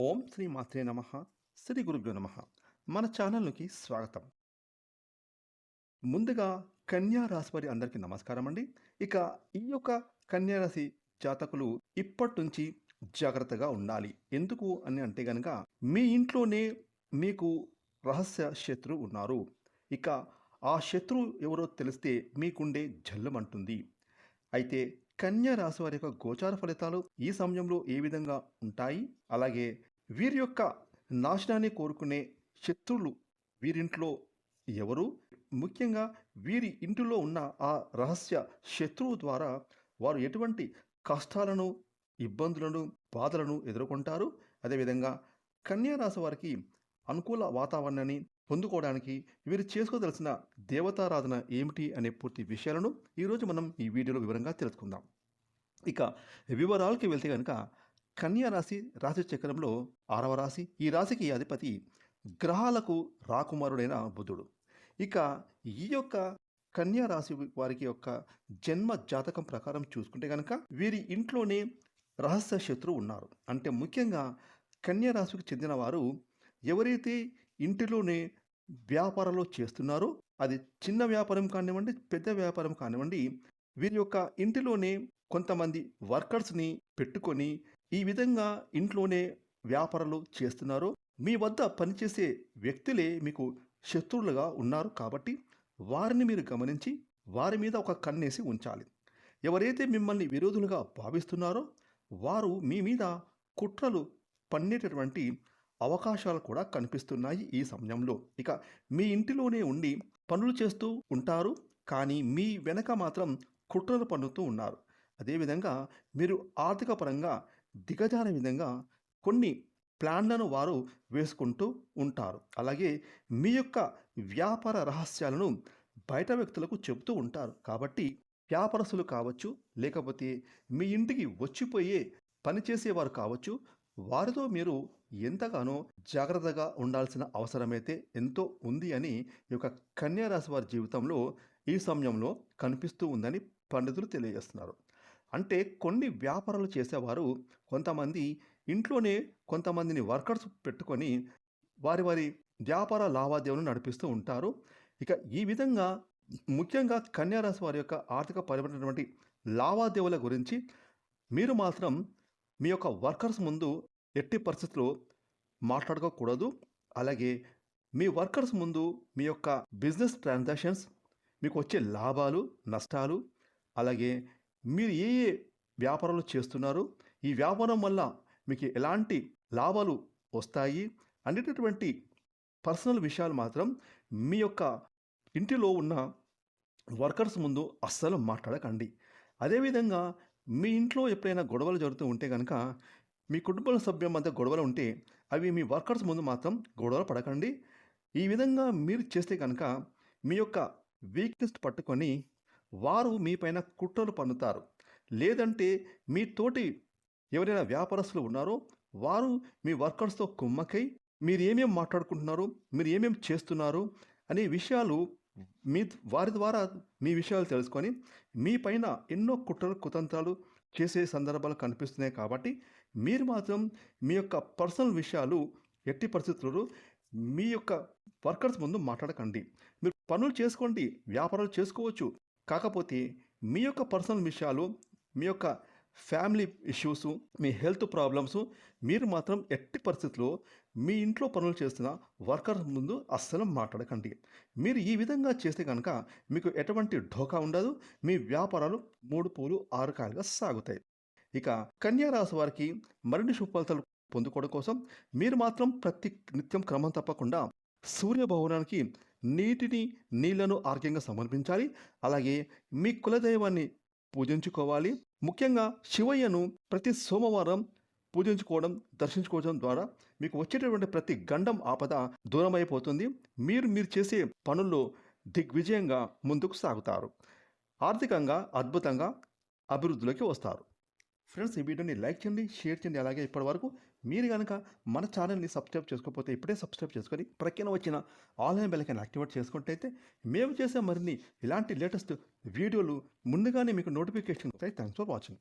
ఓం శ్రీ మాత్రే నమ. శ్రీ గురుభ్యో నమ. మన ఛానల్కి స్వాగతం. ముందుగా కన్యా రాశి వారి అందరికీ నమస్కారం అండి. ఇక ఈ యొక్క కన్యా రాశి జాతకులు ఇప్పటి నుంచి జాగ్రత్తగా ఉండాలి. ఎందుకు అని అంటే గనక మీ ఇంట్లోనే మీకు రహస్య శత్రువు ఉన్నారు. ఇక ఆ శత్రువు ఎవరో తెలిస్తే మీకుండే జల్లుమంటుంది. అయితే కన్యా రాశి వారి యొక్క గోచార ఫలితాలు ఈ సమయంలో ఏ విధంగా ఉంటాయి, అలాగే వీరి యొక్క నాశనాన్ని కోరుకునే శత్రువులు వీరింట్లో ఎవరు, ముఖ్యంగా వీరి ఇంటిలో ఉన్న ఆ రహస్య శత్రువు ద్వారా వారు ఎటువంటి కష్టాలను, ఇబ్బందులను, బాధలను ఎదుర్కొంటారు. అదేవిధంగా కన్యా రాశి వారికి అనుకూల వాతావరణాన్ని పొందుకోవడానికి వీరు చేసుకోదలసిన దేవతారాధన ఏమిటి అనే పూర్తి విషయాలను ఈరోజు మనం ఈ వీడియోలో వివరంగా తెలుసుకుందాం. ఇక వివరాలకి వెళ్తే కనుక కన్యా రాశి రాశి చక్రంలో 6వ రాశి. ఈ రాశికి అధిపతి గ్రహాలకు రాకుమారుడైన బుధుడు. ఇక ఈ యొక్క కన్యా రాశి వారికి యొక్క జన్మ జాతకం ప్రకారం చూసుకుంటే కనుక వీరి ఇంట్లోనే రహస్య శత్రువు ఉన్నారు. అంటే ముఖ్యంగా కన్యా రాశికి చెందిన వారు ఎవరైతే ఇంటిలోనే వ్యాపారాలు చేస్తున్నారో, అది చిన్న వ్యాపారం కానివ్వండి, పెద్ద వ్యాపారం కానివ్వండి, వీరి యొక్క ఇంటిలోనే కొంతమంది వర్కర్స్ని పెట్టుకొని ఈ విధంగా ఇంట్లోనే వ్యాపారాలు చేస్తున్నారు. మీ వద్ద పనిచేసే వ్యక్తులే మీకు శత్రువులుగా ఉన్నారు. కాబట్టి వారిని మీరు గమనించి వారి మీద ఒక కన్నేసి ఉంచాలి. ఎవరైతే మిమ్మల్ని విరోధులుగా భావిస్తున్నారో వారు మీ మీద కుట్రలు పన్నేటటువంటి అవకాశాలు కూడా కనిపిస్తున్నాయి ఈ సమయంలో. ఇక మీ ఇంటిలోనే ఉండి పనులు చేస్తూ ఉంటారు, కానీ మీ వెనక మాత్రం కుట్రలు పన్నుతూ ఉన్నారు. అదేవిధంగా మీరు ఆర్థిక పరంగా దిగజారే విధంగా కొన్ని ప్లాన్లను వారు వేసుకుంటూ ఉంటారు. అలాగే మీ యొక్క వ్యాపార రహస్యాలను బయట వ్యక్తులకు చెబుతూ ఉంటారు. కాబట్టి వ్యాపారస్తులు కావచ్చు, లేకపోతే మీ ఇంటికి వచ్చిపోయే పనిచేసేవారు కావచ్చు, వారితో మీరు ఎంతగానో జాగ్రత్తగా ఉండాల్సిన అవసరమైతే ఎంతో ఉంది అని ఈ యొక్క కన్యా రాశి వారి జీవితంలో ఈ సమయంలో కనిపిస్తూ ఉందని పండితులు తెలియజేస్తున్నారు. అంటే కొన్ని వ్యాపారాలు చేసేవారు కొంతమంది ఇంట్లోనే కొంతమందిని వర్కర్స్ పెట్టుకొని వారి వారి వ్యాపార లావాదేవీలను నడిపిస్తూ ఉంటారు. ఇక ఈ విధంగా ముఖ్యంగా కన్యా రాశి వారి యొక్క ఆర్థిక పరమైనటువంటి లావాదేవీల గురించి మీరు మాత్రం మీ యొక్క వర్కర్స్ ముందు ఎట్టి పరిస్థితుల్లో మాట్లాడుకోకూడదు. అలాగే మీ వర్కర్స్ ముందు మీ యొక్క బిజినెస్ ట్రాన్సాక్షన్స్, మీకు వచ్చే లాభాలు, నష్టాలు, అలాగే మీరు ఏ ఏ వ్యాపారాలు చేస్తున్నారు, ఈ వ్యాపారం వల్ల మీకు ఎలాంటి లాభాలు వస్తాయి అనేటటువంటి పర్సనల్ విషయాలు మాత్రం మీ యొక్క ఇంటిలో ఉన్న వర్కర్స్ ముందు అస్సలు మాట్లాడకండి. అదేవిధంగా మీ ఇంట్లో ఎప్పుడైనా గొడవలు జరుగుతూ ఉంటే కనుక, మీ కుటుంబ సభ్యుల మధ్య గొడవలు ఉంటే అవి మీ వర్కర్స్ ముందు మాత్రం గొడవలు పడకండి. ఈ విధంగా మీరు చేస్తే కనుక మీ యొక్క వీక్నెస్ పట్టుకొని వారు మీపైన కుట్రలు పన్నుతారు. లేదంటే మీ తోటి ఎవరైనా వ్యాపారస్తులు ఉన్నారో వారు మీ వర్కర్స్తో కుమ్మకై మీరు ఏమేమి మాట్లాడుకుంటున్నారు, మీరు ఏమేమి చేస్తున్నారు అనే విషయాలు వారి ద్వారా మీ విషయాలు తెలుసుకొని మీ పైన ఎన్నో కుట్రలు కుతంత్రాలు చేసే సందర్భాలు కనిపిస్తున్నాయి. కాబట్టి మీరు మాత్రం మీ యొక్క పర్సనల్ విషయాలు ఎట్టి పరిస్థితుల్లో మీ యొక్క వర్కర్స్ ముందు మాట్లాడకండి. మీరు పనులు చేసుకోండి, వ్యాపారాలు చేసుకోవచ్చు. కాకపోతే మీ యొక్క పర్సనల్ విషయాలు, మీ యొక్క ఫ్యామిలీ ఇష్యూస్, మీ హెల్త్ ప్రాబ్లమ్స్ మీరు మాత్రం ఎట్టి పరిస్థితుల్లో మీ ఇంట్లో పనులు చేస్తున్న వర్కర్స్ ముందు అస్సలు మాట్లాడకండి. మీరు ఈ విధంగా చేస్తే కనుక మీకు ఎటువంటి ఢోకా ఉండదు. మీ వ్యాపారాలు 3 పూలు 6 కాయలుగా సాగుతాయి. ఇక కన్యా రాశి వారికి మరిన్ని శుభ ఫలితాలు పొందుకోవడం కోసం మీరు మాత్రం ప్రతి నిత్యం క్రమం తప్పకుండా సూర్యభవనానికి నీళ్లను ఆర్ఘ్యంగా సమర్పించాలి. అలాగే మీ కులదైవాన్ని పూజించుకోవాలి. ముఖ్యంగా శివయ్యను ప్రతి సోమవారం పూజించుకోవడం, దర్శించుకోవడం ద్వారా మీకు వచ్చేటటువంటి ప్రతి గండం ఆపద దూరమైపోతుంది. మీరు చేసే పనుల్లో దిగ్విజయంగా ముందుకు సాగుతారు. ఆర్థికంగా అద్భుతంగా అభివృద్ధిలోకి వస్తారు. ఫ్రెండ్స్, ఈ వీడియోని లైక్ చేయండి, షేర్ చేయండి. అలాగే ఇప్పటివరకు మీరు కనుక మన ఛానల్ని సబ్స్క్రైబ్ చేసుకోకపోతే ఇప్పుడే సబ్స్క్రైబ్ చేసుకొని ప్రక్కన వచ్చిన ఆన్లైన్ బెల్ ఐకాన్ యాక్టివేట్ చేసుకుంటే మేము చేసే మరిన్ని ఇలాంటి లేటెస్ట్ వీడియోలు ముందుగానే మీకు నోటిఫికేషన్ వస్తాయి. Thanks for watching.